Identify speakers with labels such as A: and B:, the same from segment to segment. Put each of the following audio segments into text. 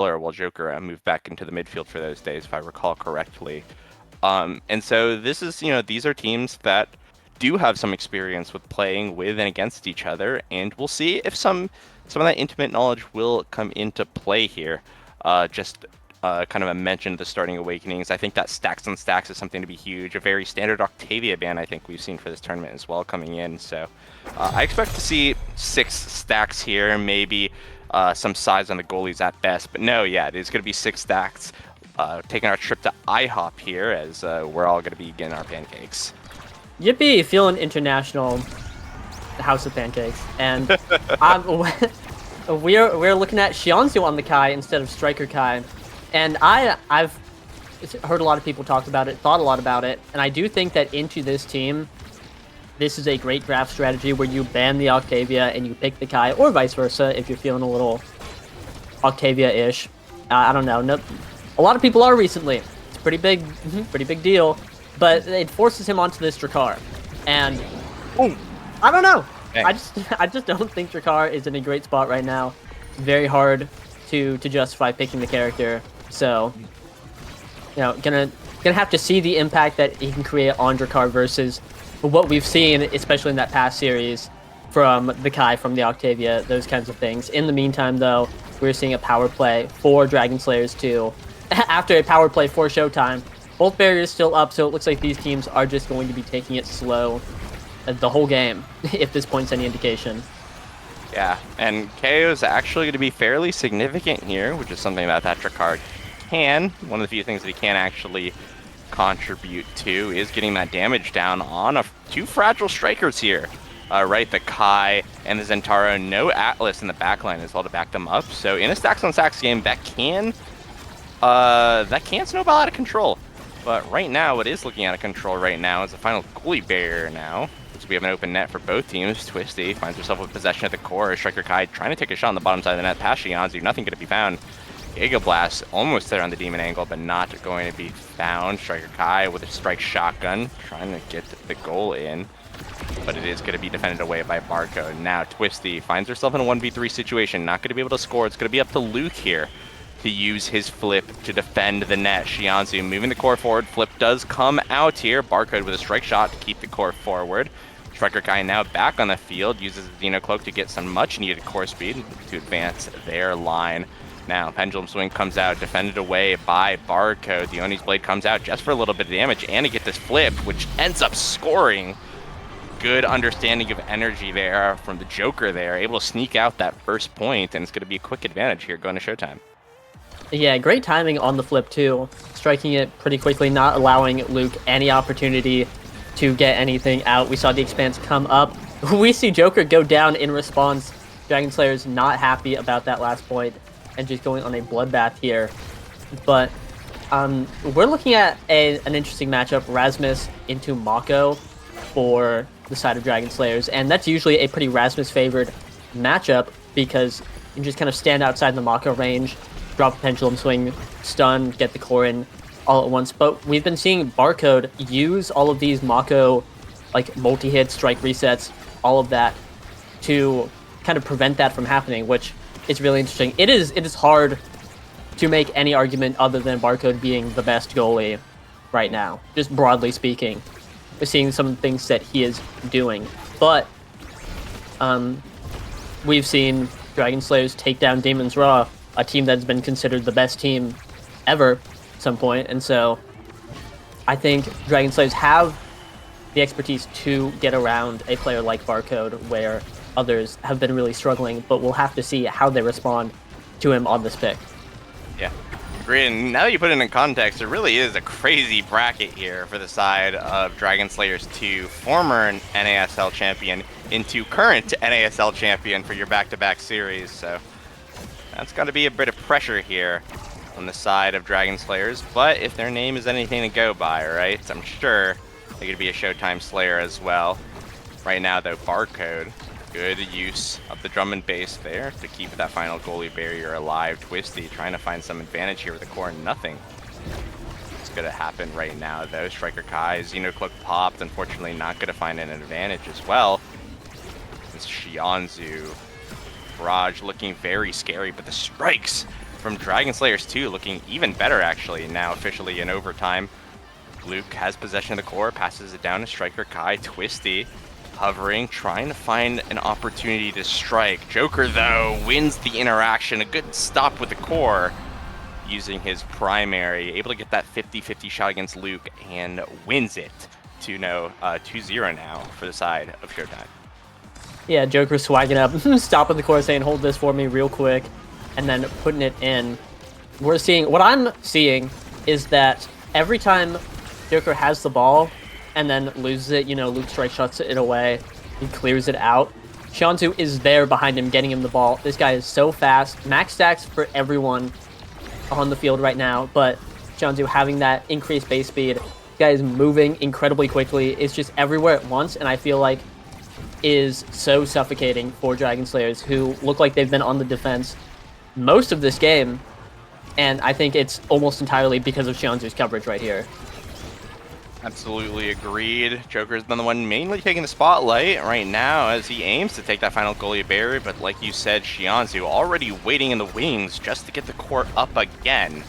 A: while Joker moved back into the midfield for those days, if I recall correctly. And so this is, these are teams that do have some experience with playing with and against each other, and we'll see if some of that intimate knowledge will come into play here. Just kind of a mention of the starting awakenings. I think that stacks on stacks is something to be huge. A very standard Octavia ban I think we've seen for this tournament as well coming in. So I expect to see 6 stacks here, maybe some size on the goalies at best. But no, yeah, it is going to be 6 stacks. Taking our trip to IHOP here as we're all going to be getting our pancakes.
B: Yippee, feeling international House of Pancakes. And we're looking at Xianzhu on the Kai instead of Striker Kai. And I've heard a lot of people talk about it, thought a lot about it, and I do think that into this team, this is a great draft strategy where you ban the Octavia and you pick the Kai, or vice versa if you're feeling a little Octavia-ish. I don't know. No, a lot of people are recently. It's a pretty big deal. But it forces him onto this Drakkar. And I don't know. Thanks. I just don't think Drakkar is in a great spot right now. Very hard to justify picking the character. So, gonna have to see the impact that he can create on Drakkar versus what we've seen, especially in that past series, from the Kai, from the Octavia, those kinds of things. In the meantime, though, we're seeing a power play for Dragon Slayers 2. After a power play for Showtime, both barriers still up, so it looks like these teams are just going to be taking it slow the whole game, if this point's any indication.
A: Yeah, and KO is actually going to be fairly significant here, which is something that Drakkar can. One of the few things that he can actually contribute to is getting that damage down on 2 fragile strikers here. Right, the Kai and the Zentaro, no Atlas in the backline as well to back them up. So in a stacks on stacks game, that can snowball out of control. But right now, what is looking out of control right now is the final goalie barrier now. So we have an open net for both teams. Twisty finds herself with possession at the core. Striker Kai trying to take a shot on the bottom side of the net past Xianzhu. Nothing going to be found. Giga Blast almost there on the demon angle, but not going to be found. Striker Kai with a strike shotgun trying to get the goal in. But it is going to be defended away by Barcode. Now Twisty finds herself in a 1v3 situation. Not going to be able to score. It's going to be up to Luke here to use his flip to defend the net. Xianzhu moving the core forward. Flip does come out here. Barcode with a strike shot to keep the core forward. Striker Kai now back on the field. Uses the Xeno Cloak to get some much needed core speed to advance their line. Now Pendulum Swing comes out, defended away by Barcode. The Oni's Blade comes out just for a little bit of damage and to get this flip, which ends up scoring. Good understanding of energy there from the Joker there. Able to sneak out that first point, and it's going to be a quick advantage here going to Showtime.
B: Yeah, great timing on the flip too. Striking it pretty quickly, not allowing Luke any opportunity to get anything out. We saw the Expanse come up. We see Joker go down in response. Dragon Slayer's not happy about that last point and just going on a bloodbath here. But we're looking at an interesting matchup. Rasmus into Mako for the side of Dragon Slayers. And that's usually a pretty Rasmus-favored matchup because you can just kind of stand outside the Mako range, drop a Pendulum Swing, stun, get the core in all at once. But we've been seeing Barcode use all of these Mako, like multi-hit, strike resets, all of that to kind of prevent that from happening, which is really interesting. It is hard to make any argument other than Barcode being the best goalie right now, just broadly speaking. We're seeing some things that he is doing. But we've seen Dragon Slayers take down Demon's Raw, a team that's been considered the best team ever at some point. And so I think Dragon Slayers have the expertise to get around a player like Barcode where others have been really struggling, but we'll have to see how they respond to him on this pick.
A: Yeah, great. And now that you put it in context, it really is a crazy bracket here for the side of Dragon Slayers 2, former NASL champion into current NASL champion for your back-to-back series. So that's got to be a bit of pressure here on the side of Dragon Slayers. But if their name is anything to go by, right, I'm sure they could be a Showtime Slayer as well. Right now, though, Barcode, good use of the drum and bass there to keep that final goalie barrier alive. Twisty trying to find some advantage here with the core. Nothing. It's going to happen right now, though. Striker Kai, Xenocloak popped. Unfortunately, not going to find an advantage as well. It's Xianzhu. Barrage looking very scary, but the strikes from Dragon Slayers 2, looking even better actually now officially in overtime. Luke has possession of the core, passes it down to Striker Kai. Twisty hovering, trying to find an opportunity to strike. Joker, though, wins the interaction. A good stop with the core, using his primary. Able to get that 50-50 shot against Luke and wins it 2-0 now for the side of Showtime.
B: Yeah, Joker swagging up, stopping the core, saying, hold this for me real quick, and then putting it in. What I'm seeing is that every time Joker has the ball and then loses it, Luke strike shots it away, he clears it out. Xianzhu is there behind him, getting him the ball. This guy is so fast. Max stacks for everyone on the field right now, but Xianzhu having that increased base speed, this guy is moving incredibly quickly. It's just everywhere at once, and I feel like is so suffocating for Dragon Slayers, who look like they've been on the defense most of this game, and I think it's almost entirely because of Xianzhu's coverage right here.
A: Absolutely agreed. Joker's been the one mainly taking the spotlight right now as he aims to take that final goalie barrier, but like you said, Xianzhu already waiting in the wings just to get the core up again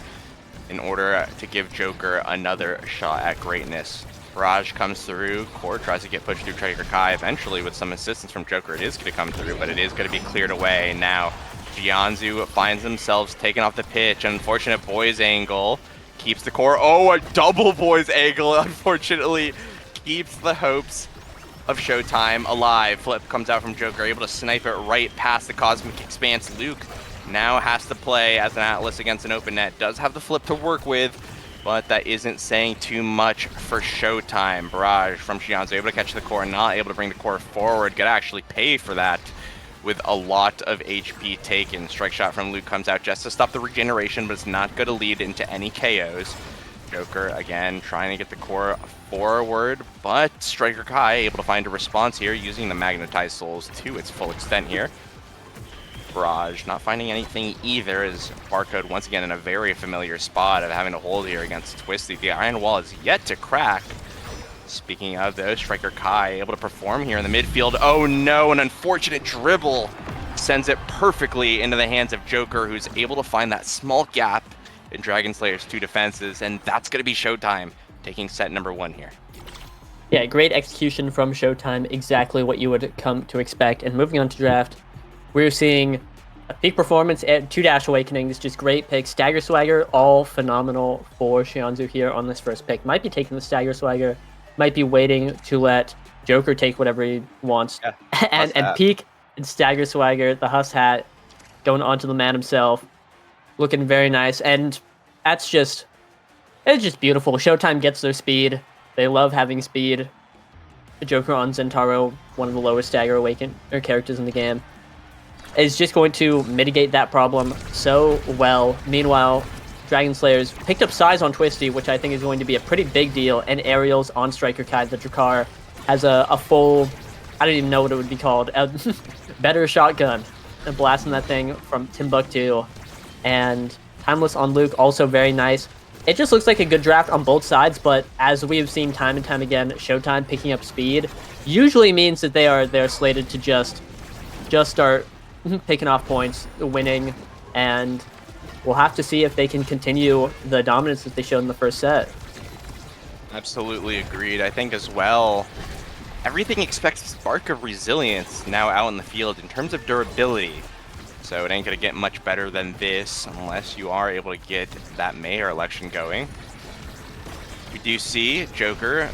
A: in order to give Joker another shot at greatness. Raj comes through, core tries to get pushed through Striker Kai, eventually with some assistance from Joker it is going to come through, but it is going to be cleared away. Now Xianzhu finds themselves taken off the pitch, unfortunate boys angle. Keeps the core. Oh, a double boys angle, unfortunately, keeps the hopes of Showtime alive. Flip comes out from Joker, able to snipe it right past the Cosmic Expanse. Luke now has to play as an Atlas against an open net. Does have the flip to work with, but that isn't saying too much for Showtime. Barrage from Xianzhu, able to catch the core, not able to bring the core forward. Gotta actually pay for that with a lot of HP taken. Strike shot from Luke comes out just to stop the regeneration, but it's not going to lead into any KOs. Joker, again, trying to get the core forward, but Striker Kai able to find a response here using the Magnetized Souls to its full extent here. Barrage not finding anything either, as Barcode once again in a very familiar spot of having to hold here against Twisty. The Iron Wall is yet to crack. Speaking of those, Striker Kai able to perform here in the midfield. Oh no, an unfortunate dribble sends it perfectly into the hands of Joker, who's able to find that small gap in Dragon Slayer's 2 defenses, and that's going to be Showtime taking set number 1 here.
B: Yeah, great execution from Showtime, exactly what you would come to expect. And moving on to draft, we're seeing a peak performance at 2-Dash Awakenings, just great picks. Stagger Swagger, all phenomenal for Xianzhu here on this first pick. Might be taking the Stagger Swagger, might be waiting to let Joker take whatever he wants. Yeah, and peek and Stagger Swagger, the Huss hat, going on to the man himself, looking very nice. And it's just beautiful. Showtime gets their speed. They love having speed. The Joker on Zentaro, one of the lowest Stagger Awaken characters in the game, is just going to mitigate that problem so well. Meanwhile, Dragon Slayers picked up size on Twisty, which I think is going to be a pretty big deal, and aerials on Striker Kai. The Drakkar has a full, I don't even know what it would be called, a better shotgun, and blasting that thing from Timbuktu. And Timeless on Luke, also very nice. It just looks like a good draft on both sides, but as we have seen time and time again, Showtime picking up speed usually means that they're slated to just start picking off points, winning, and we'll have to see if they can continue the dominance that they showed in the first set.
A: Absolutely agreed. I think as well, everything expects a spark of resilience now out in the field in terms of durability. So it ain't going to get much better than this unless you are able to get that mayor election going. We do see Joker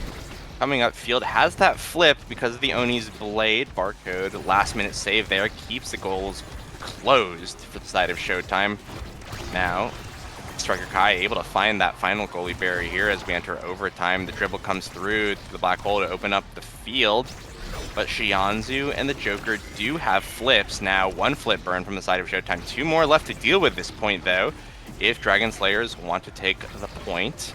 A: coming up field, has that flip because of the Oni's Blade. Barcode, last minute save there, keeps the goals closed for the side of Showtime. Now, Striker Kai able to find that final goalie barrier here as we enter overtime. The dribble comes through the black hole to open up the field, but Xianzhu and the Joker do have flips now. 1 flip burn from the side of Showtime. 2 more left to deal with this point, though, if Dragon Slayers want to take the point.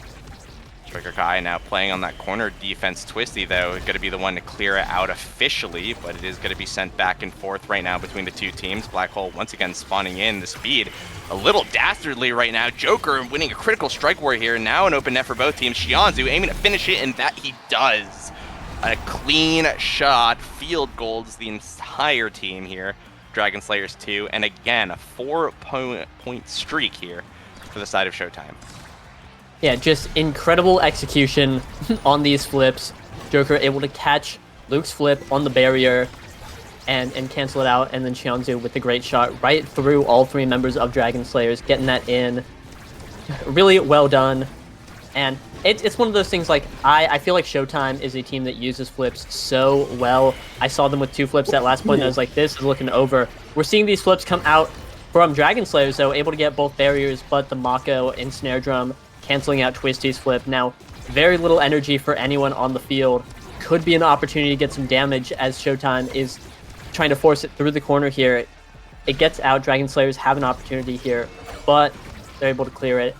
A: Striker Kai now playing on that corner defense. Twisty, though, going to be the one to clear it out officially, but it is going to be sent back and forth right now between the 2 teams. Black Hole once again spawning in. The speed a little dastardly right now. Joker winning a critical strike war here. Now an open net for both teams. Xianzhu aiming to finish it, and that he does. A clean shot. Field goals the entire team here Dragon Slayers 2, and again, a 4-point streak here for the side of Showtime.
B: Yeah, just incredible execution on these flips. Joker able to catch Luke's flip on the barrier and cancel it out, and then Xianzhu with the great shot right through all three members of Dragon Slayers, getting that in. Really well done. And it's one of those things, like, I feel like Showtime is a team that uses flips so well. I saw them with 2 flips at last point, and I was like, this is looking over. We're seeing these flips come out from Dragon Slayers, though, able to get both barriers, but the Mako and Snare Drum canceling out Twisty's flip. Now, very little energy for anyone on the field. Could be an opportunity to get some damage as Showtime is trying to force it through the corner here. It gets out. Dragon Slayers have an opportunity here, but they're able to clear it.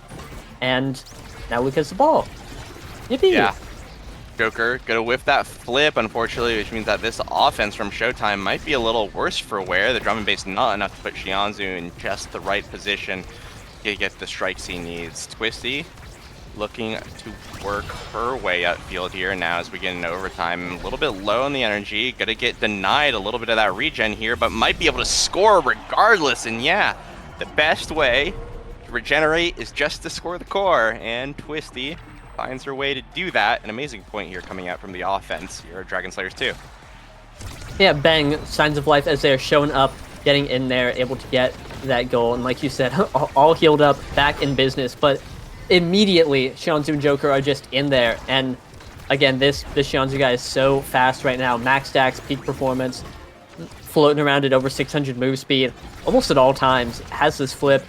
B: And now Luke has the ball. Yippee!
A: Yeah. Joker gonna whiff that flip, unfortunately, which means that this offense from Showtime might be a little worse for wear. The drum and bass not enough to put Xianzhu in just the right position to get the strikes he needs. Twisty looking to work her way upfield here now as we get into overtime. A little bit low on the energy, gonna get denied a little bit of that regen here, but might be able to score regardless. And yeah, the best way to regenerate is just to score the core, and Twisty finds her way to do that. An amazing point here coming out from the offense here at Dragon Slayers 2.
B: Yeah, bang, signs of life as they're showing up, getting in there, able to get that goal. And like you said, all healed up, back in business. But immediately, Xianzhu and Joker are just in there. And again, this Xianzhu guy is so fast right now. Max stacks, peak performance, floating around at over 600 move speed, almost at all times. Has this flip,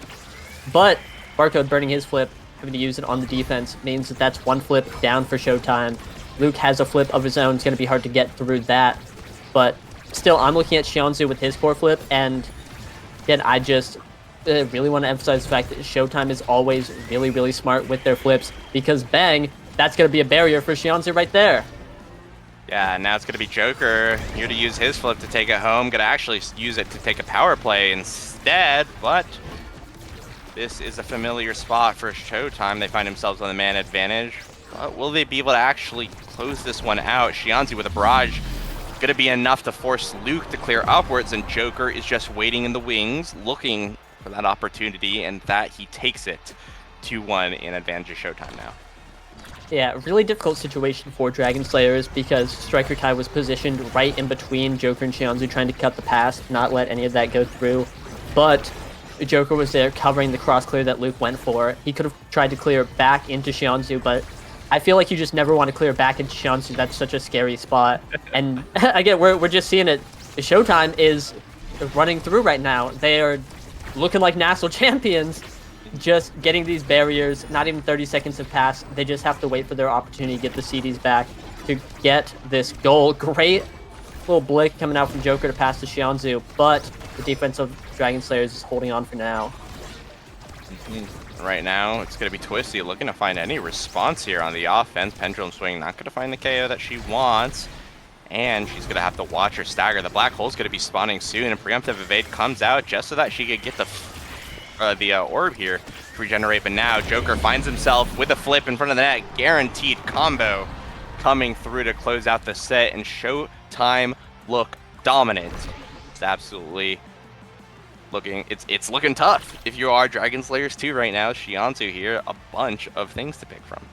B: but Barcode burning his flip, having to use it on the defense, means that that's 1 flip down for Showtime. Luke has a flip of his own. It's going to be hard to get through that. But still, I'm looking at Xianzhu with his core flip, and again, I just really want to emphasize the fact that Showtime is always really, really smart with their flips, because bang, that's going to be a barrier for Xianzhu right there.
A: Yeah, now it's going to be Joker here to use his flip to take it home. Going to actually use it to take a power play instead, but this is a familiar spot for Showtime. They find themselves on the man advantage. But will they be able to actually close this one out? Xianzhu with a barrage going to be enough to force Luke to clear upwards, and Joker is just waiting in the wings, looking for that opportunity, and that he takes it 2-1 in advantage of Showtime now.
B: Yeah, really difficult situation for Dragon Slayers because Striker Kai was positioned right in between Joker and Xianzhu, trying to cut the pass, not let any of that go through. But Joker was there covering the cross clear that Luke went for. He could have tried to clear back into Xianzhu, but I feel like you just never want to clear back into Xianzhu. That's such a scary spot. And again, we're just seeing it. Showtime is running through right now. They are looking like national champions, just getting these barriers. Not even 30 seconds have passed. They just have to wait for their opportunity to get the CDs back to get this goal. Great little blick coming out from Joker to pass to Xianzhu, but the defense of Dragon Slayers is holding on for now.
A: Right now, it's going to be Twisty looking to find any response here on the offense. Pendulum Swing not going to find the KO that she wants, and she's going to have to watch her stagger. The black hole's going to be spawning soon, and Preemptive Evade comes out just so that she could get the orb here to regenerate. But now Joker finds himself with a flip in front of the net. Guaranteed combo coming through to close out the set, and Showtime look dominant. It's absolutely looking, it's looking tough if you are Dragon Slayers 2 right now. Xianzhu here, a bunch of things to pick from.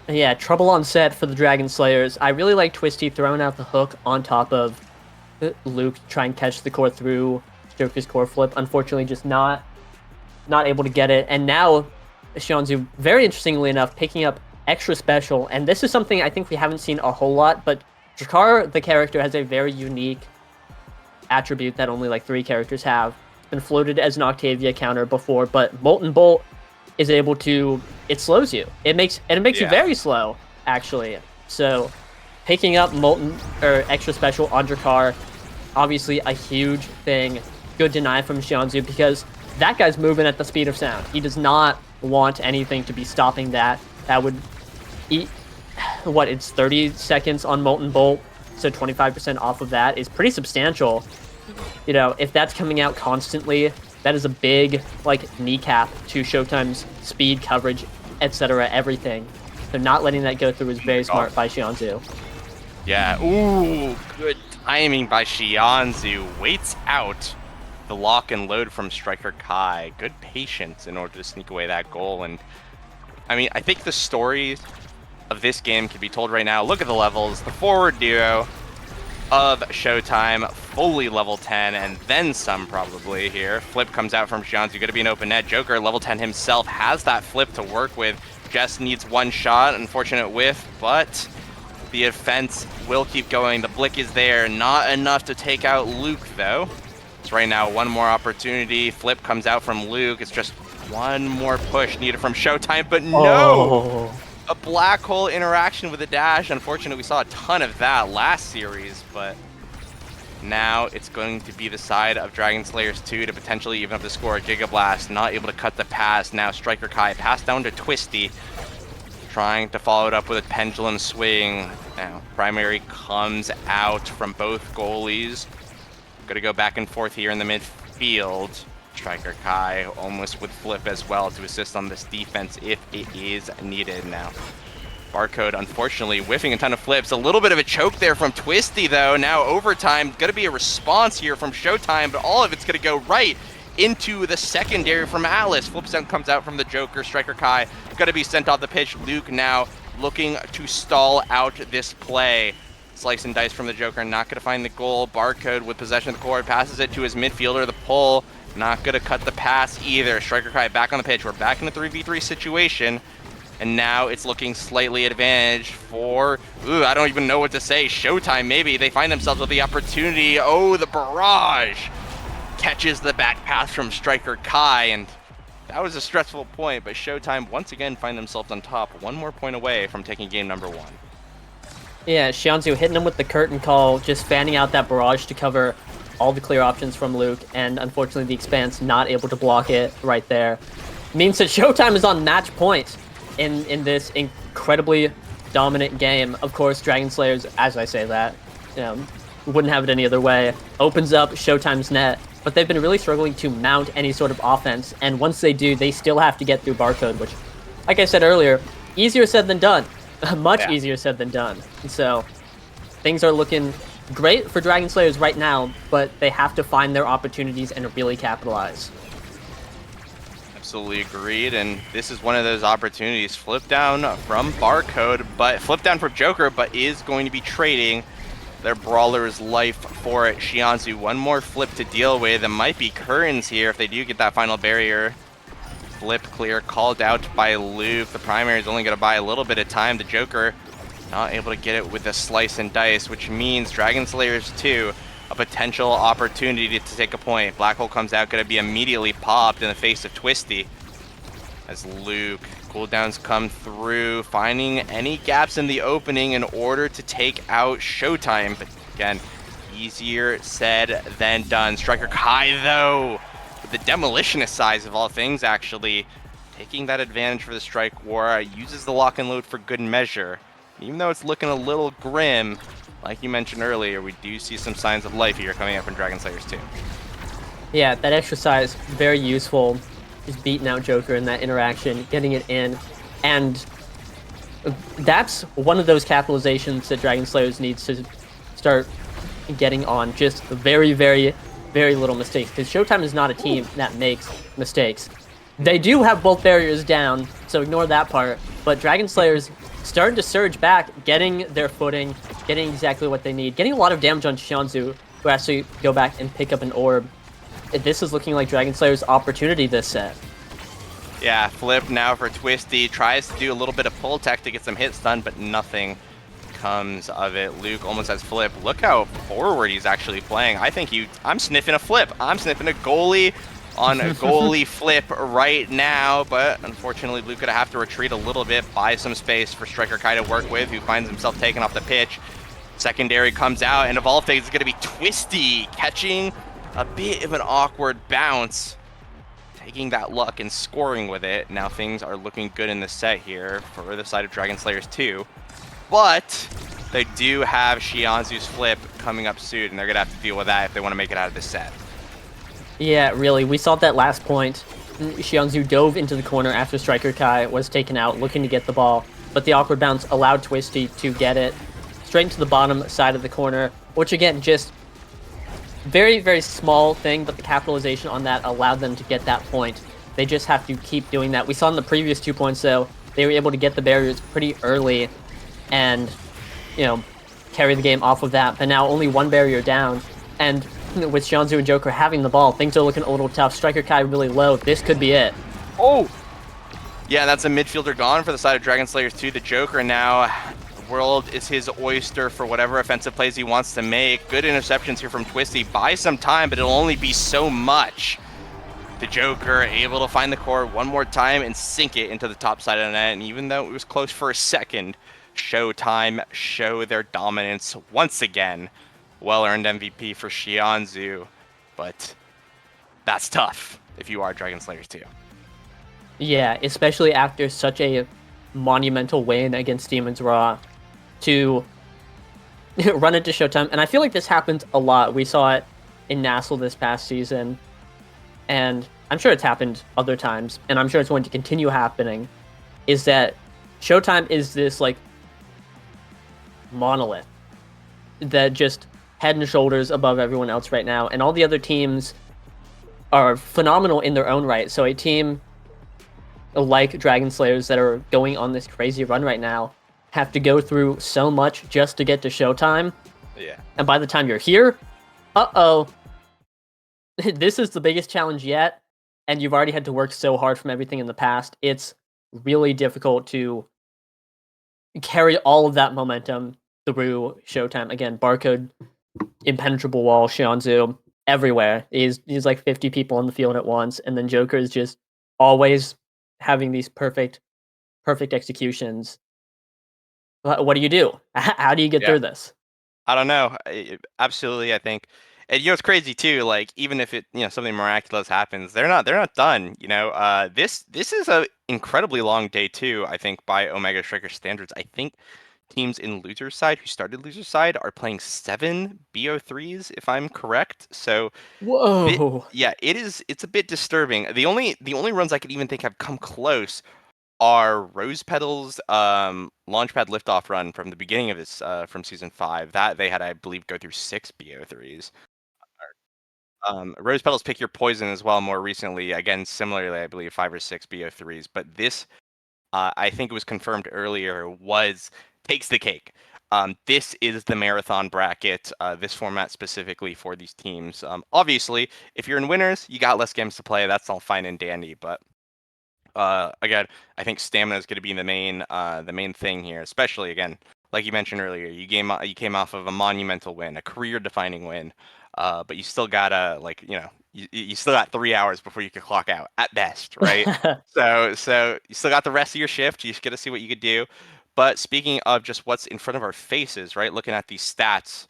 B: Yeah, trouble on set for the Dragon Slayers. I really like Twisty throwing out the hook on top of Luke, try and catch the core through Joker's core flip. Unfortunately, just not able to get it. And now Xianzhu, very interestingly enough, picking up extra special. And this is something I think we haven't seen a whole lot, but Drakkar, the character, has a very unique attribute that only like 3 characters have. It's been floated as an Octavia counter before, but Molten Bolt is able to, it slows you. It makes you very slow, actually. So picking up Molten or extra special on Drakkar, obviously a huge thing. Good deny from Xianzhu because that guy's moving at the speed of sound. He does not want anything to be stopping that. That would eat, what, it's 30 seconds on Molten Bolt, so 25% off of that is pretty substantial. You know, if that's coming out constantly, that is a big, like, kneecap to Showtime's speed, coverage, etc., everything. So not letting that go through is very smart by Xianzhu.
A: Yeah, ooh, good timing by Xianzhu. Waits out the lock and load from Striker Kai. Good patience in order to sneak away that goal. And I mean, I think the story of this game can be told right now. Look at the levels. The forward duo of Showtime, fully level 10, and then some probably here. Flip comes out from Xianzhu, going to be an open net. Joker, level 10 himself, has that flip to work with. Just needs one shot, unfortunate whiff, but the offense will keep going. The Blick is there, not enough to take out Luke though. So right now, one more opportunity. Flip comes out from Luke. It's just one more push needed from Showtime, but no!
B: Oh.
A: A black hole interaction with a dash. Unfortunately, we saw a ton of that last series, but now it's going to be the side of Dragon Slayers 2 to potentially even up the score. Giga Blast not able to cut the pass. Now Striker Kai pass down to Twisty, trying to follow it up with a pendulum swing. Now Primary comes out from both goalies. Gonna go back and forth here in the midfield. Striker Kai almost with Flip as well to assist on this defense if it is needed now. Barcode, unfortunately, whiffing a ton of flips. A little bit of a choke there from Twisty, though. Now overtime, going to be a response here from Showtime, but all of it's going to go right into the secondary from Alice. Flip comes out from the Joker. Striker Kai going to be sent off the pitch. Luke now looking to stall out this play. Slice and dice from the Joker, not going to find the goal. Barcode with possession of the court, passes it to his midfielder. The pull, not going to cut the pass either. Striker Kai back on the pitch. We're back in a 3v3 situation. And now it's looking slightly advantage for, I don't even know what to say. Showtime, maybe. They find themselves with the opportunity. Oh, the barrage catches the back pass from Striker Kai. And that was a stressful point, but Showtime once again find themselves on top. One more point away from taking game number 1.
B: Yeah, Xianzhu hitting him with the curtain call, just fanning out that barrage to cover all the clear options from Luke, and unfortunately the Expanse not able to block it right there. Means that Showtime is on match point in this incredibly dominant game. Of course, Dragon Slayers, as I say that, wouldn't have it any other way, opens up Showtime's net, but they've been really struggling to mount any sort of offense, and once they do, they still have to get through Barcode, which, like I said earlier, easier said than done. Much easier said than done. And so things are looking great for Dragon Slayers right now, but they have to find their opportunities and really capitalize.
A: Absolutely agreed, and this is one of those opportunities. Flip down from Barcode, but flip down from Joker, but is going to be trading their Brawler's life for it. Xianzhu, one more flip to deal with. It might be Currens here if they do get that final barrier. Flip clear, called out by Luke. The primary is only going to buy a little bit of time. The Joker not able to get it with a slice and dice, which means Dragon Slayers 2, a potential opportunity to take a point. Black Hole comes out, going to be immediately popped in the face of Twisty. As Luke, cooldowns come through, finding any gaps in the opening in order to take out Showtime. But again, easier said than done. Striker Kai, though, the demolitionist size of all things, actually taking that advantage for the strike war, uses the lock and load for good measure. Even though it's looking a little grim, like you mentioned earlier, we do see some signs of life here coming up from Dragon Slayers 2.
B: Yeah, that extra size, very useful. Just beating out Joker in that interaction, getting it in, and that's one of those capitalizations that Dragon Slayers needs to start getting on. Just very, very, very little mistakes, because Showtime is not a team that makes mistakes. They do have both barriers down, so ignore that part, but Dragon Slayers starting to surge back, getting their footing, getting exactly what they need, getting a lot of damage on Xianzhu, who has to go back and pick up an orb. This is looking like Dragon Slayer's opportunity this set.
A: Yeah, Flip now for Twisty, tries to do a little bit of pull tech to get some hits done, but nothing comes of it. Luke almost has Flip. Look how forward he's actually playing. I think I'm sniffing a Flip. I'm sniffing a goalie on a goalie Flip right now, but unfortunately Luke gonna have to retreat a little bit, buy some space for Striker Kai to work with, who finds himself taken off the pitch. Secondary comes out, and of all things, it's gonna be Twisty catching a bit of an awkward bounce, taking that luck and scoring with it. Now things are looking good in the set here for the side of Dragon Slayers 2. But they do have Xianzhu's Flip coming up soon, and they're going to have to deal with that if they want to make it out of this set.
B: Yeah, really. We saw that last point. Xianzhu dove into the corner after Striker Kai was taken out, looking to get the ball. But the awkward bounce allowed Twisty to get it straight into the bottom side of the corner, which again, just very, very small thing, but the capitalization on that allowed them to get that point. They just have to keep doing that. We saw in the previous 2 points, though, they were able to get the barriers pretty early and, carry the game off of that. But now only one barrier down. And with Xianzhu and Joker having the ball, things are looking a little tough. Striker Kai really low. This could be it.
A: Oh! Yeah, that's a midfielder gone for the side of Dragon Slayers 2. The Joker now, the world is his oyster for whatever offensive plays he wants to make. Good interceptions here from Twisty. Buy some time, but it'll only be so much. The Joker able to find the core one more time and sink it into the top side of the net. And even though it was close for a second, Showtime show their dominance once again. Well-earned MVP for Xianzhu, but that's tough if you are Dragon Slayers 2.
B: Yeah, especially after such a monumental win against Demon's Raw to run into Showtime. And I feel like this happens a lot. We saw it in Nassel this past season, and I'm sure it's happened other times, and I'm sure it's going to continue happening, is that Showtime is this, like, monolith that just head and shoulders above everyone else right now, and all the other teams are phenomenal in their own right. So a team like Dragon Slayers that are going on this crazy run right now have to go through so much just to get to Showtime.
A: Yeah.
B: And by the time you're here, uh-oh, this is the biggest challenge yet, and you've already had to work so hard from everything in the past. It's really difficult to carry all of that momentum through Showtime. Again, Barcode, impenetrable wall, Xianzhu, everywhere. He's like 50 people on the field at once, and then Joker is just always having these perfect executions. What do you do? How do you get through this?
A: I don't know. Absolutely, I think. And it's crazy too. Like even if it, something miraculous happens, they're not done. This is a incredibly long day too. I think by Omega Striker standards. I think teams in loser side who started loser side are playing 7 BO3s, if I'm correct. So
B: Whoa.
A: yeah, it's a bit disturbing. The only runs I could even think have come close are Rose Petal's Launchpad Liftoff run from the beginning of this from season 5. That they had, I believe, go through 6 BO3s. Rose Petal's Pick Your Poison as well more recently. Again, similarly, I believe 5 or 6 BO3s. But this, I think it was confirmed earlier, takes the cake. This is the marathon bracket, this format specifically for these teams. Obviously, if you're in winners, you got less games to play. That's all fine and dandy. But again, I think stamina is going to be the main thing here, especially again, like you mentioned earlier, you came off of a monumental win, a career-defining win, but you still gotta you still got 3 hours before you can clock out at best, right? So you still got the rest of your shift. You just got to see what you could do. But speaking of just what's in front of our faces, right? Looking at these stats,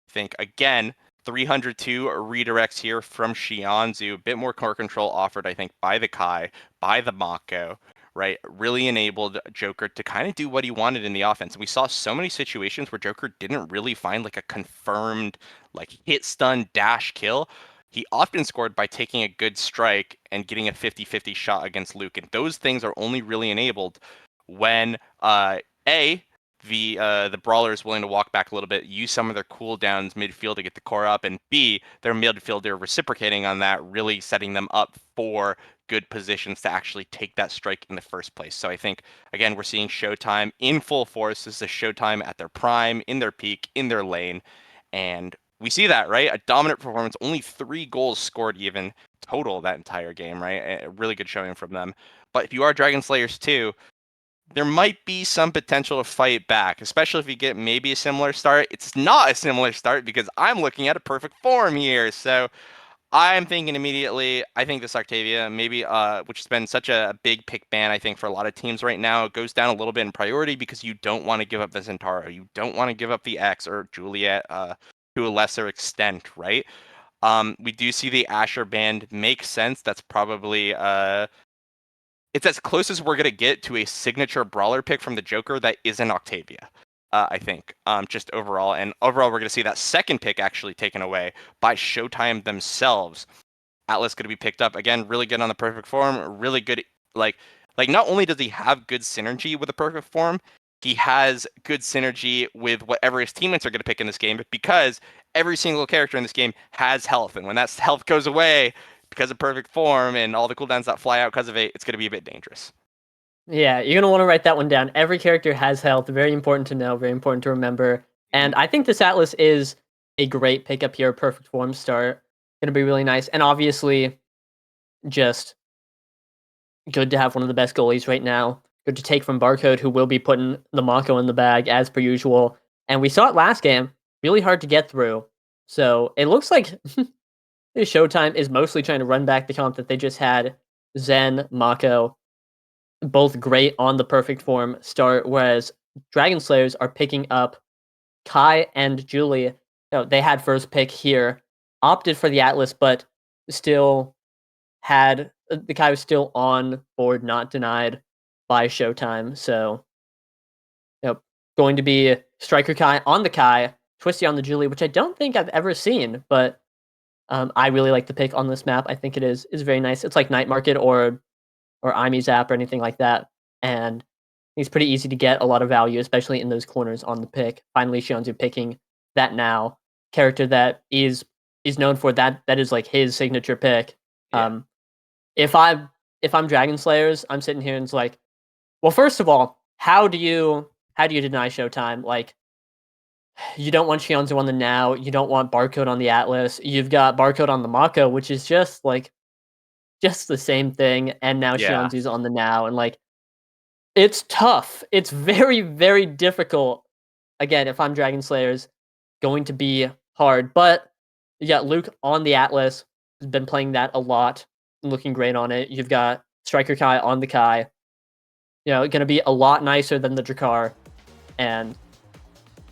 A: I think again 302 redirects here from Xianzhu. A bit more core control offered, I think, by the Kai, by the Mako, right? Really enabled Joker to kind of do what he wanted in the offense. And we saw so many situations where Joker didn't really find like a confirmed like hit stun dash kill. He often scored by taking a good strike and getting a 50-50 shot against Luke. And those things are only really enabled when the brawler is willing to walk back a little bit, use some of their cooldowns midfield to get the core up, and B, their midfielder reciprocating on that, really setting them up for good positions to actually take that strike in the first place. So I think, again, we're seeing Showtime in full force. This is Showtime at their prime, in their peak, in their lane, and we see that, right? A dominant performance, only 3 goals scored even total that entire game, right? A really good showing from them. But if you are Dragon Slayers 2, there might be some potential to fight back, especially if you get maybe a similar start. It's not a similar start because I'm looking at a perfect form here. So I'm thinking immediately, I think this Octavia, maybe, which has been such a big pick ban, I think, for a lot of teams right now, it goes down a little bit in priority because you don't want to give up the Zentaro. You don't want to give up the X or Juliet to a lesser extent, right? We do see the Asher band make sense. That's probably it's as close as we're going to get to a signature brawler pick from the Joker that isn't Octavia, I think, just overall. And overall, we're going to see that second pick actually taken away by Showtime themselves. Atlas going to be picked up. Again, really good on the perfect form. Really good, like not only does he have good synergy with the perfect form, he has good synergy with whatever his teammates are going to pick in this game, because every single character in this game has health, and when that health goes away because of perfect form and all the cooldowns that fly out because of it, it's going to be a bit dangerous.
B: Yeah, you're gonna want to write that one down. Every character has health. Very important to know. Very important to remember. And I think this Atlas is a great pickup here. Perfect form start. Gonna be really nice. And obviously, just good to have one of the best goalies right now. Good to take from Barcode, who will be putting the Mako in the bag as per usual. And we saw it last game. Really hard to get through. So it looks like Showtime is mostly trying to run back the comp that they just had. Zen, Mako, both great on the perfect form start, whereas Dragon Slayers are picking up Kai and Julie. They had first pick here, opted for the Atlas, but still had the Kai was still on board, not denied by Showtime. So, going to be Striker Kai on the Kai, Twisty on the Julie, which I don't think I've ever seen, but I really like the pick on this map. I think it is very nice. It's like Night Market or IMITATES or anything like that, and it's pretty easy to get a lot of value, especially in those corners on the pick. Finally, Shionzu picking that now character that is known for that. That is like his signature pick.
A: Yeah.
B: If I'm Dragon Slayers, I'm sitting here and it's like, well, first of all, how do you deny Showtime? Like, you don't want Shionzu on the now, you don't want Barcode on the Atlas. You've got Barcode on the Mako, which is just the same thing, and now
A: Yeah.
B: Shionzu's on the now, and like, it's tough. It's very, very difficult. Again, if I'm Dragon Slayers, going to be hard. But you got Luke on the Atlas, has been playing that a lot, looking great on it. You've got Striker Kai on the Kai. Going to be a lot nicer than the Drakkar, and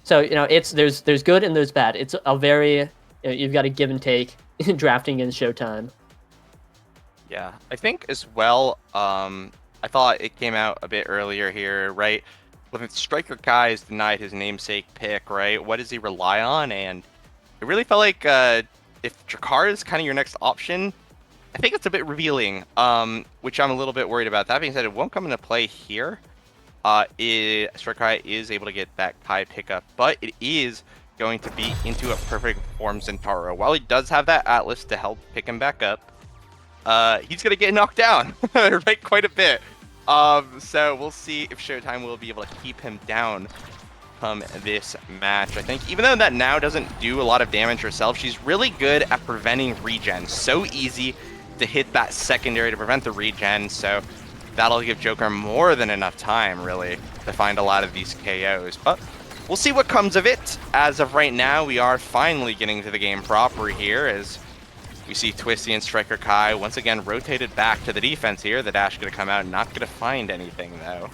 B: so it's there's good and there's bad. It's a very you've got to give and take in drafting in Showtime.
A: Yeah, I think as well, I thought it came out a bit earlier here, right? When Striker Kai is denied his namesake pick, right? What does he rely on? And it really felt like if Drakkar is kind of your next option, I think it's a bit revealing, which I'm a little bit worried about. That being said, it won't come into play here. Striker Kai is able to get that Kai pickup, but it is going to be into a perfect form Zentaro. While he does have that Atlas to help pick him back up, he's gonna get knocked down right quite a bit. So we'll see if Showtime will be able to keep him down come this match. I think even though that now doesn't do a lot of damage herself, she's really good at preventing regen. So easy to hit that secondary to prevent the regen, so that'll give Joker more than enough time really to find a lot of these KOs. But we'll see what comes of it. As of right now, we are finally getting to the game proper here as we see Twisty and Striker Kai once again rotated back to the defense here. The dash going to come out, not going to find anything though.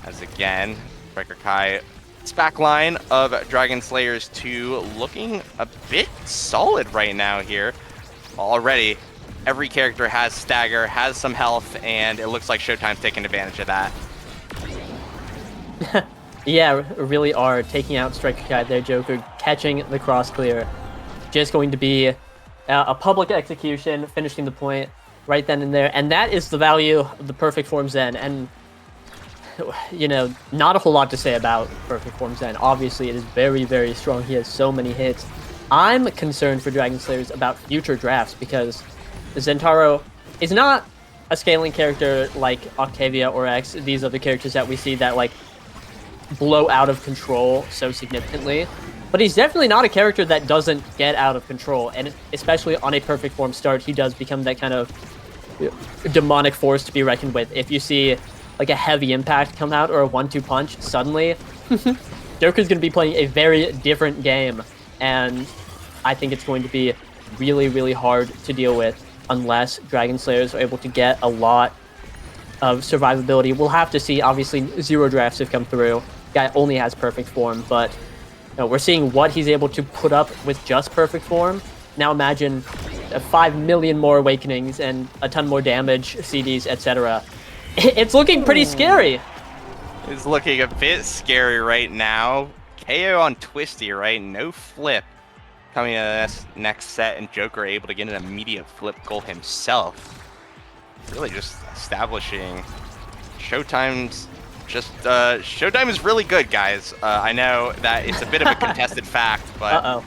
A: As again, Striker Kai, its back line of Dragon Slayers 2 looking a bit solid right now here. Already, every character has stagger, has some health, and it looks like Showtime's taking advantage of that.
B: Yeah, really are taking out Striker Kai there, Joker, catching the cross clear. Just going to be a public execution, finishing the point right then and there. And that is the value of the Perfect Form Zen. And, not a whole lot to say about Perfect Form Zen. Obviously, it is very, very strong. He has so many hits. I'm concerned for Dragon Slayers about future drafts because Zentaro is not a scaling character like Octavia or X, these other characters that we see that, like, blow out of control so significantly. But he's definitely not a character that doesn't get out of control, and especially on a perfect form start, he does become that kind of demonic force to be reckoned with. If you see like a heavy impact come out or a 1-2 punch, suddenly Joker's going to be playing a very different game, and I think it's going to be really, really hard to deal with unless Dragon Slayers are able to get a lot of survivability. We'll have to see. Obviously, 0 drafts have come through. Guy only has perfect form, but we're seeing what he's able to put up with just perfect form. Now imagine 5 million more awakenings and a ton more damage, CDs, etc. It's looking pretty scary.
A: It's looking a bit scary right now. KO on Twisty, right? No flip coming in the next set, and Joker able to get an immediate flip goal himself. Really just establishing Showtime's Just, Showtime is really good, guys. I know that it's a bit of a contested fact, but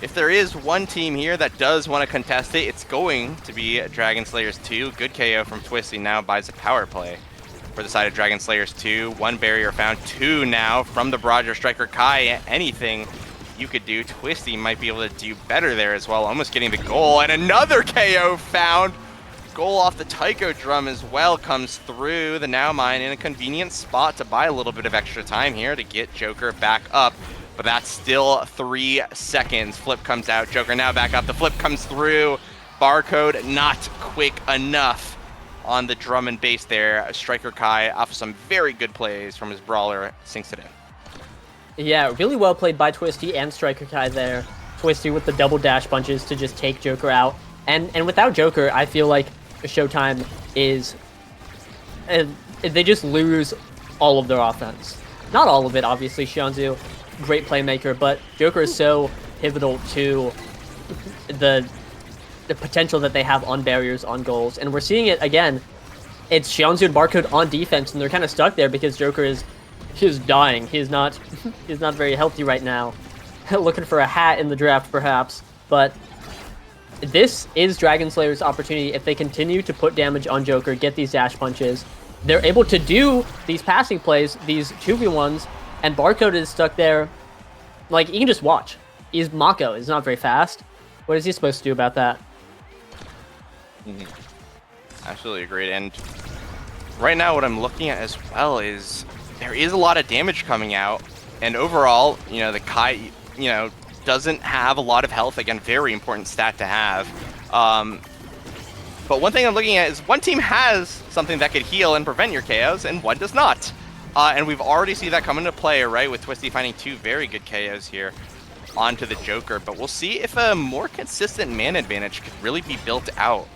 A: if there is one team here that does want to contest it, it's going to be Dragon Slayers 2. Good KO from Twisty now buys a power play for the side of Dragon Slayers 2. One barrier found, 2 now from the Broader Striker Kai. Anything you could do, Twisty might be able to do better there as well, almost getting the goal. And another KO found. Goal off the Taiko drum as well comes through. The Now Mine in a convenient spot to buy a little bit of extra time here to get Joker back up. But that's still 3 seconds. Flip comes out, Joker now back up. The flip comes through. Barcode not quick enough on the drum and bass there. Striker Kai, off of some very good plays from his brawler, sinks it in.
B: Yeah, really well played by Twisty and Striker Kai there. Twisty with the double dash punches to just take Joker out. And without Joker, I feel like Showtime is... they just lose all of their offense. Not all of it, obviously. Xianzhu, great playmaker, but Joker is so pivotal to the potential that they have on barriers, on goals. And we're seeing it again. It's Xianzhu and Barcode on defense, and they're kind of stuck there because Joker is dying. He's not very healthy right now. Looking for a hat in the draft, perhaps. But this is Dragon Slayer's opportunity. If they continue to put damage on Joker, get these dash punches, they're able to do these passing plays, these 2v1s, and Barcode is stuck there. Like, you can just watch. He's Mako. He's not very fast. What is he supposed to do about that?
A: Absolutely agreed. And right now what I'm looking at as well is there is a lot of damage coming out. And overall, you know, the Kai, you know, doesn't have a lot of health. Again, very important stat to have. But one thing I'm looking at is one team has something that could heal and prevent your KOs, and one does not. And we've already seen that come into play, right, with Twisty finding 2 very good KOs here onto the Joker. But we'll see if a more consistent man advantage could really be built out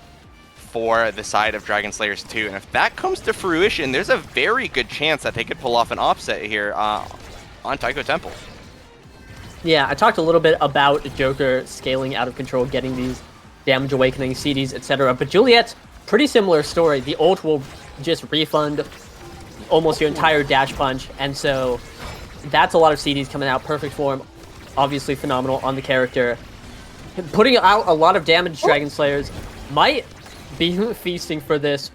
A: for the side of Dragon Slayers 2. And if that comes to fruition, there's a very good chance that they could pull off an offset here on Taiko Temple.
B: Yeah, I talked a little bit about Joker scaling out of control, getting these damage awakening, CDs, etc. But Juliet's pretty similar story. The ult will just refund almost your entire dash punch, and so that's a lot of CDs coming out. Perfect form, obviously phenomenal on the character. Putting out a lot of damage, Dragon Slayers might be feasting for this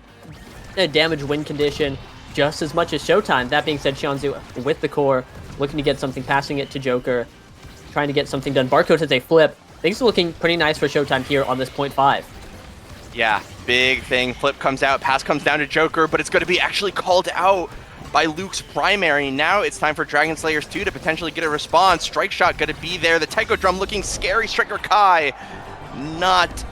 B: damage win condition just as much as Showtime. That being said, Xianzhu with the core, looking to get something, passing it to Joker, trying to get something done. Barcode has a flip. Things are looking pretty nice for Showtime here on this 0.5.
A: Yeah, big thing. Flip comes out, pass comes down to Joker, but it's going to be actually called out by Luke's primary. Now it's time for Dragon Slayers 2 to potentially get a response. Strike shot going to be there. The Taiko drum looking scary. Striker Kai not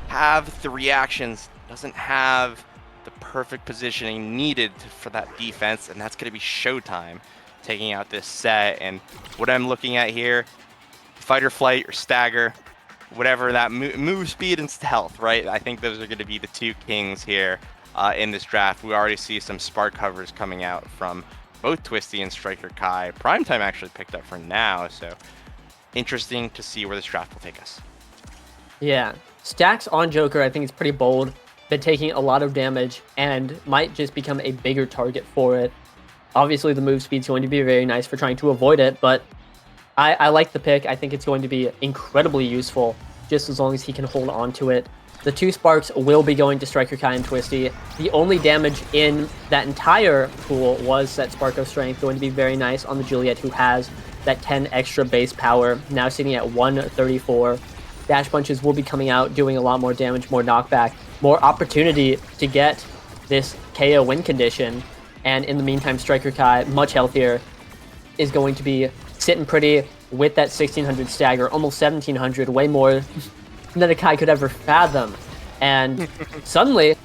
A: have the reactions, doesn't have the perfect positioning needed for that defense, and that's going to be Showtime taking out this set. And what I'm looking at here, fight or flight or stagger, whatever that move speed and stealth, right? I think those are going to be the 2 kings here in this draft. We already see some spark covers coming out from both Twisty and Striker Kai. Primetime actually picked up for now, so interesting to see where this draft will take us.
B: Yeah, stacks on Joker I think is pretty bold. Been taking a lot of damage and might just become a bigger target for it. Obviously the move speed's going to be very nice for trying to avoid it, but I like the pick. I think it's going to be incredibly useful, just as long as he can hold on to it. The 2 sparks will be going to Striker Kai and Twisty. The only damage in that entire pool was that Spark of Strength, going to be very nice on the Juliet, who has that 10 extra base power, now sitting at 134. Dash punches will be coming out, doing a lot more damage, more knockback, more opportunity to get this KO win condition. And in the meantime, Striker Kai, much healthier, is going to be sitting pretty with that 1600 stagger, almost 1700, way more than a Kai could ever fathom. And suddenly,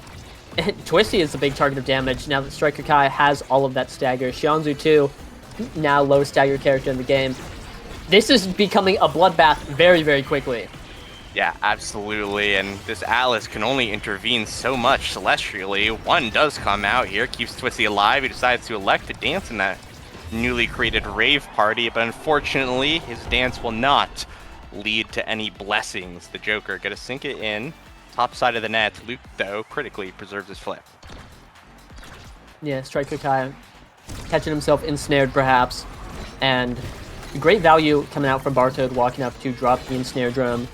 B: Twisty is the big target of damage now that Striker Kai has all of that stagger. Xianzhu too, now low stagger character in the game. This is becoming a bloodbath very, very quickly.
A: Yeah, absolutely, and this Alice can only intervene so much celestially. One does come out here, keeps Twisty alive. He decides to elect to dance in that newly created rave party, but unfortunately, his dance will not lead to any blessings. The Joker gonna sink it in, top side of the net. Luke, though, critically preserves his flip.
B: Yeah, Striker Kai catching himself ensnared perhaps. And great value coming out from Barcode, walking up to drop the ensnare drone.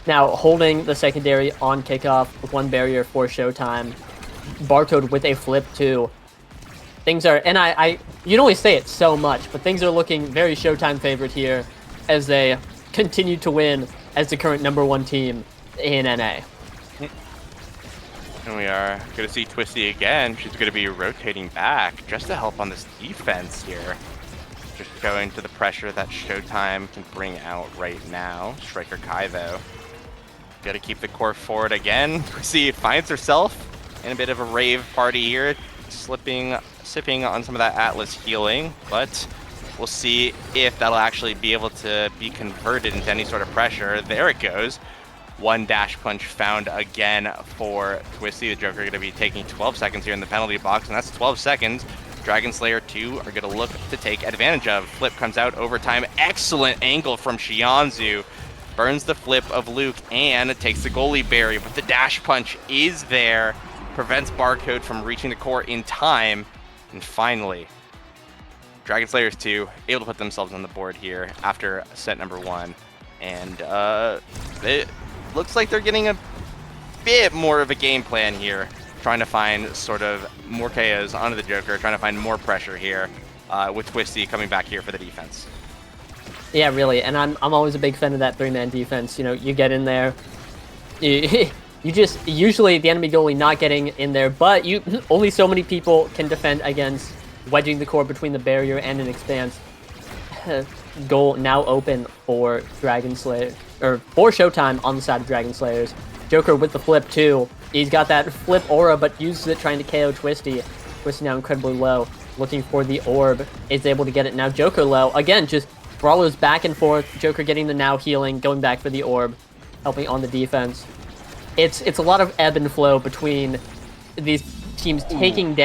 B: Now holding the secondary on kickoff with one barrier for Showtime. Barcode with a flip too. Things are, and you can only say it so much, but things are looking very Showtime favorite here as they continue to win as the current #1 team in NA.
A: And we are going to see Twisty again. She's going to be rotating back just to help on this defense here. Just going to the pressure that Showtime can bring out right now. Striker Kai, though, got to keep the core forward again. Twisty finds herself in a bit of a rave party here, sipping on some of that Atlas healing, but we'll see if that'll actually be able to be converted into any sort of pressure. There it goes. One dash punch found again for Twisty. The Joker going to be taking 12 seconds here in the penalty box, and that's 12 seconds Dragon Slayer 2 are going to look to take advantage of. Flip comes out overtime. Excellent angle from Xianzhu. Burns the flip of Luke and takes the goalie barrier, but the dash punch is there. Prevents Barcode from reaching the core in time. And finally, Dragon Slayers 2 able to put themselves on the board here after set #1. And it looks like they're getting a bit more of a game plan here, trying to find sort of more KOs onto the Joker, trying to find more pressure here with Twisty coming back here for the defense.
B: Yeah, really, and I'm always a big fan of that 3-man defense. You know, you get in there, you just usually the enemy goalie not getting in there, but only so many people can defend against wedging the core between the barrier and an expanse. Goal now open for Dragon Slayer, or for Showtime on the side of Dragon Slayers. Joker with the flip too. He's got that flip aura, but uses it trying to KO Twisty. Twisty now incredibly low, looking for the orb. Is able to get it now. Joker low again, just brawlers back and forth. Joker getting the now healing, going back for the orb, helping on the defense. It's a lot of ebb and flow between these teams taking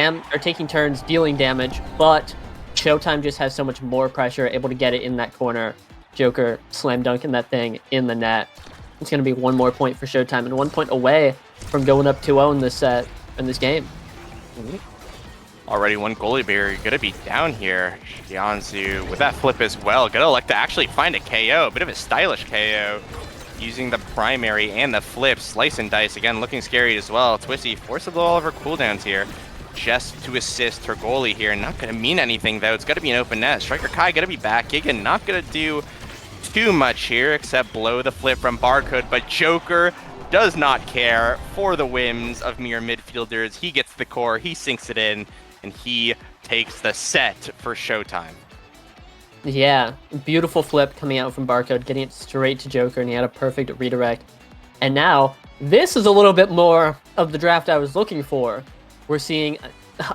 B: turns dealing damage, but Showtime just has so much more pressure, able to get it in that corner. Joker slam dunking that thing in the net. It's going to be one more point for Showtime and 1 point away from going up 2-0 in this set, in this game.
A: Already one goalie barrier going to be down here. Xianzhu with that flip as well. Going to elect to actually find a KO, a bit of a stylish KO. Using the primary and the flip, slice and dice. Again, looking scary as well. Twisty forced a little all of her cooldowns here just to assist her goalie here. Not going to mean anything, though. It's got to be an open net. Striker Kai going to be back. Giga not going to do too much here except blow the flip from Barcode, but Joker does not care for the whims of mere midfielders. He gets the core, he sinks it in, and he takes the set for Showtime.
B: Yeah, beautiful flip coming out from Barcode, getting it straight to Joker, and he had a perfect redirect. And now, this is a little bit more of the draft I was looking for. We're seeing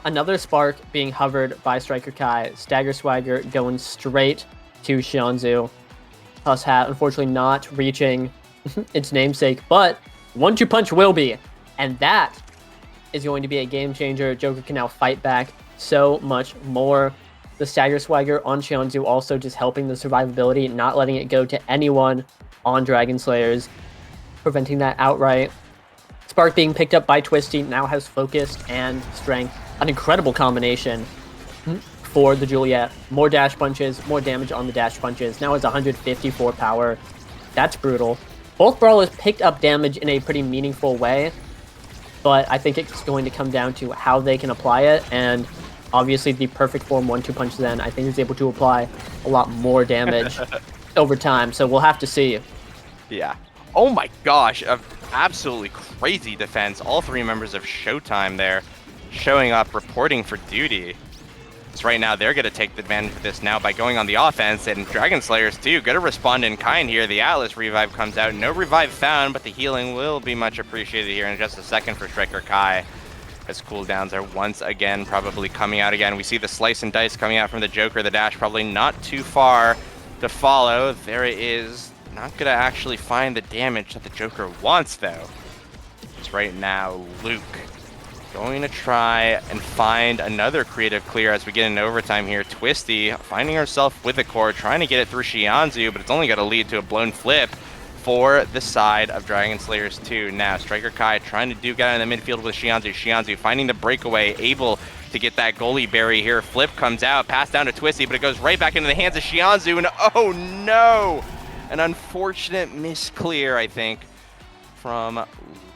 B: another spark being hovered by Striker Kai. Stagger Swagger going straight to Xianzhu. Plus Hat, unfortunately not reaching its namesake, but 1-2 punch will be. And that is going to be a game changer. Joker can now fight back so much more. The Stagger Swagger on Xianzhu also just helping the survivability, not letting it go to anyone on Dragon Slayers, preventing that outright. Spark being picked up by Twisty, now has focus and strength. An incredible combination for the Juliet. More dash punches, more damage on the dash punches. Now has 154 power. That's brutal. Both brawlers picked up damage in a pretty meaningful way, but I think it's going to come down to how they can apply it, and obviously the perfect form 1-2 punch Zen, I think, is able to apply a lot more damage over time, so we'll have to see.
A: Yeah. Oh my gosh, absolutely crazy defense. All three members of Showtime there showing up, reporting for duty. So right now they're going to take advantage of this now by going on the offense, and Dragon Slayers too, going to respond in kind here. The Atlas revive comes out. No revive found, but the healing will be much appreciated here in just a second for Striker Kai, as cooldowns are once again probably coming out again. We see the slice and dice coming out from the Joker. The dash probably not too far to follow. There it is. Not going to actually find the damage that the Joker wants, though. It's right now Luke going to try and find another creative clear as we get into overtime here. Twisty finding herself with the core, trying to get it through Xianzhu, but it's only going to lead to a blown flip for the side of Dragon Slayers 2. Now, Striker Kai trying to duke out in the midfield with Xianzhu. Xianzhu finding the breakaway, able to get that goalie berry here. Flip comes out, pass down to Twisty, but it goes right back into the hands of Shianzu, and oh no! An unfortunate misclear, I think, from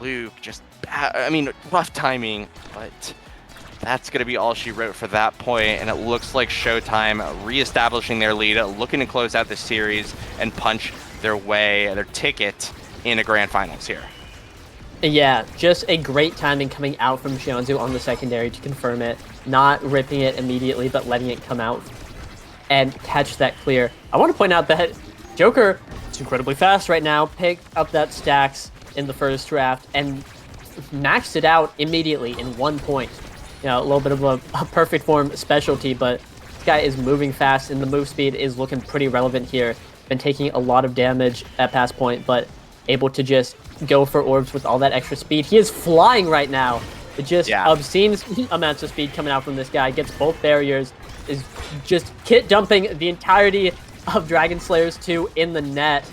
A: Luke. Just bad, I mean, rough timing, but that's going to be all she wrote for that point, and it looks like Showtime reestablishing their lead, looking to close out the series and punch their ticket into Grand Finals here.
B: Yeah, just a great timing coming out from Shianzu on the secondary to confirm it, not ripping it immediately, but letting it come out and catch that clear. I want to point out that Joker is incredibly fast right now, picked up that stacks in the first draft, and maxed it out immediately in 1 point. You know, a little bit of a perfect form specialty, but this guy is moving fast, and the move speed is looking pretty relevant here. Been taking a lot of damage at pass point, but able to just go for orbs with all that extra speed. He is flying right now. It just obscene amounts of speed coming out from this guy. Gets both barriers, is just kit dumping the entirety of Dragon Slayers 2 in the net.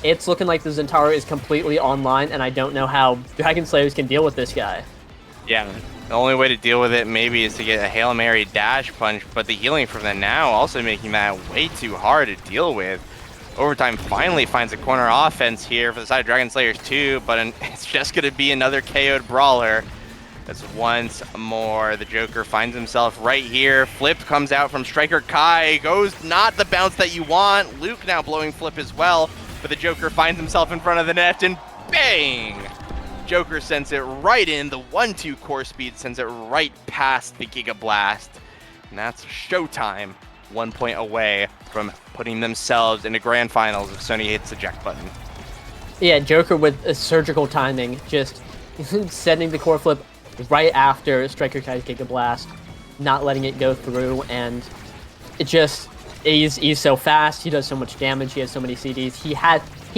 B: It's looking like the Zentaro is completely online, and I don't know how Dragon Slayers can deal with this guy.
A: Yeah, the only way to deal with it maybe is to get a Hail Mary dash punch, but the healing from the now also making that way too hard to deal with. Overtime finally finds a corner offense here for the side of Dragon Slayers 2, but it's just going to be another KO'd brawler. As once more, the Joker finds himself right here. Flip comes out from Striker Kai, goes not the bounce that you want. Luke now blowing Flip as well, but the Joker finds himself in front of the net, and bang! Joker sends it right in. The 1-2 core speed sends it right past the Giga Blast, and that's Showtime, 1 point away from putting themselves into Grand Finals of Sonii Hates Eject Button.
B: Yeah, Joker with a surgical timing, just sending the core flip right after Striker Kai's Giga Blast, not letting it go through, and it just, he's so fast, he does so much damage, he has so many CDs, he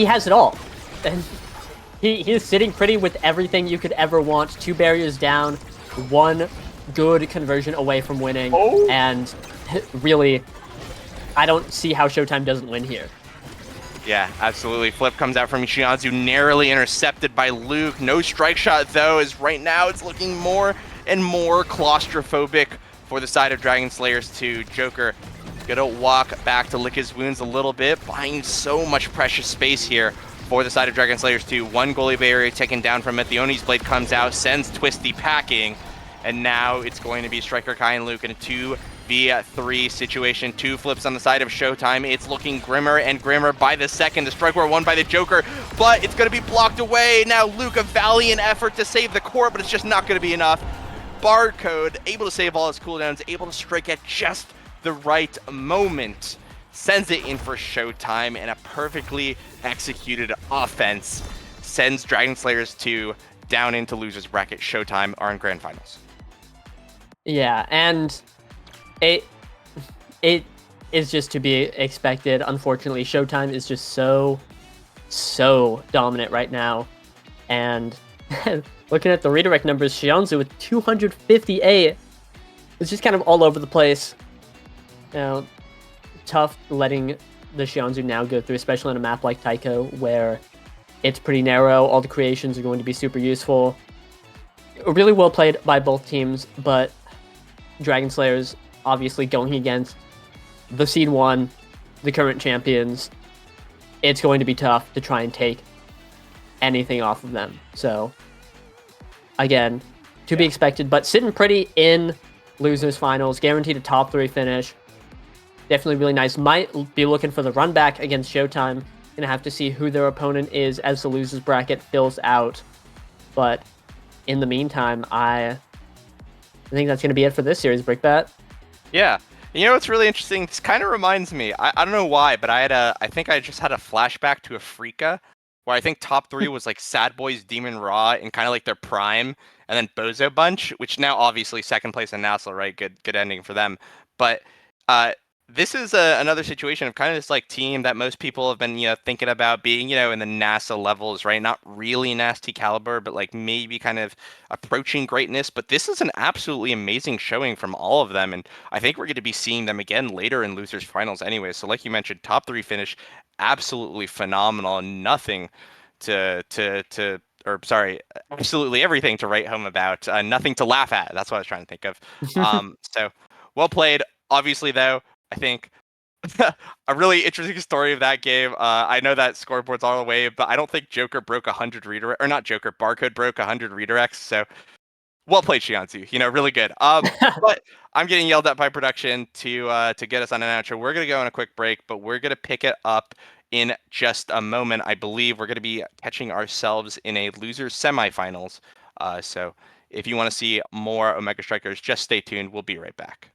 B: has it all. And he's sitting pretty with everything you could ever want. 2 barriers down, 1 good conversion away from winning, and really, I don't see how Showtime doesn't win here.
A: Yeah, absolutely. Flip comes out from Shianzu, narrowly intercepted by Luke. No strike shot, though, as right now it's looking more and more claustrophobic for the side of Dragon Slayers 2. Joker gonna walk back to lick his wounds a little bit, buying so much precious space here for the side of Dragon Slayers 2. 1 goalie barrier taken down from it. The Oni's Blade comes out, sends Twisty packing, and now it's going to be Striker Kai and Luke in a 2v3 situation. 2 flips on the side of Showtime. It's looking grimmer and grimmer by the second. The strike were won by the Joker, but it's going to be blocked away. Now Luke, a valiant effort to save the core, but it's just not going to be enough. Barcode, able to save all his cooldowns, able to strike at just the right moment. Sends it in for Showtime, and a perfectly executed offense sends Dragon Slayers 2 down into losers bracket. Showtime are in Grand Finals.
B: Yeah, and it is just to be expected. Unfortunately, Showtime is just so dominant right now. And looking at the redirect numbers, Shianzu with 258. It's just kind of all over the place. You know, tough letting the Shianzu now go through, especially on a map like Taiko, where it's pretty narrow. All the creations are going to be super useful. Really well played by both teams, but Dragon Slayers obviously going against the Seed 1, the current champions. It's going to be tough to try and take anything off of them. So, again, to be expected, but sitting pretty in losers finals, guaranteed a top 3 finish. Definitely really nice. Might be looking for the run back against Showtime. Gonna have to see who their opponent is as the losers bracket fills out. But in the meantime, I think that's gonna be it for this series, Brickbat.
A: Yeah. You know what's really interesting? This kind of reminds me, I don't know why, but I think I just had a flashback to Afrika, where I think top 3 was like Sad Boys, Demon Raw, in kind of like their prime, and then Bozo Bunch, which now obviously second place in Nassau, right? Good ending for them. But this is another situation of kind of this like team that most people have been, thinking about being, in the NASA levels, right? Not really nasty caliber, but like maybe kind of approaching greatness. But this is an absolutely amazing showing from all of them. And I think we're going to be seeing them again later in losers finals anyway. So like you mentioned, top 3 finish, absolutely phenomenal, and nothing to or sorry, absolutely everything to write home about. Nothing to laugh at. That's what I was trying to think of. So well played. Obviously, though, I think a really interesting story of that game. I know that scoreboard's all the way, but I don't think Joker broke 100 redirect, or not Joker, Barcode broke 100 redirects. So well played, Shiansu. Really good. But I'm getting yelled at by production to get us on an outro. We're gonna go on a quick break, but we're gonna pick it up in just a moment. I believe we're gonna be catching ourselves in a losers semifinals. So if you want to see more Omega Strikers, just stay tuned. We'll be right back.